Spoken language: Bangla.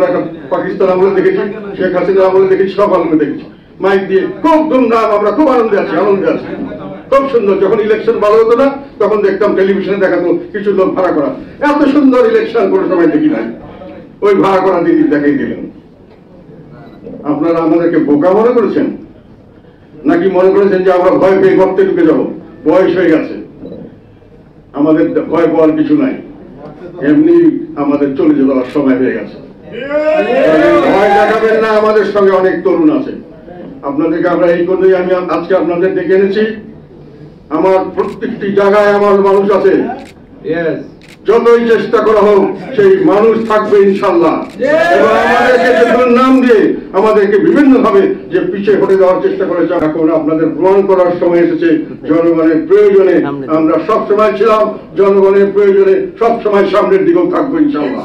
আমরা একটা পাকিস্তান আমলে দেখেছি, শেখ হাসিনা আমলে দেখেছি, সব আমলে দেখেছি। মাইক দিয়ে খুব ধুমধাম, আমরা খুব আনন্দে আছি, খুব সুন্দর। যখন ইলেকশন ভালো হতো না তখন দেখতাম টেলিভিশনে দেখাতো কিছু লোক ভাড়া করা, এত সুন্দর ইলেকশন কোনো সময় দেখি নাই। ওই ভাড়া করা দিদি দেখাই দিলেন। আপনারা আমাদেরকে বোকা মনে করেছেন নাকি মনে করেছেন যে আমরা ভয় পেয়ে গর্তে ঢুকে যাবো? বয়স হয়ে গেছে, আমাদের ভয় পাওয়ার কিছু নাই, এমনি আমাদের চলে যাওয়ার সময় হয়ে গেছে। ভয় দেখাবেন না, আমাদের সঙ্গে অনেক তরুণ আছে। আপনাদেরকে আমরা এই জন্যই আমি আজকে আপনাদের ডেকে এনেছি। আমার প্রত্যেকটি জায়গায় আমার মানুষ আছে, যতই চেষ্টা করা হোক সেই মানুষ থাকবে ইনশাল্লাহ। এবং আমাদেরকে নাম দিয়ে আমাদেরকে বিভিন্ন ভাবে যে পিছিয়ে হটে যাওয়ার চেষ্টা করেছে, এখন আপনাদের প্রমাণ করার সময় এসেছে। জনগণের প্রয়োজনে আমরা সব সময় ছিলাম, জনগণের প্রয়োজনে সব সময় সামনের দিকেও থাকবো ইনশাল্লাহ।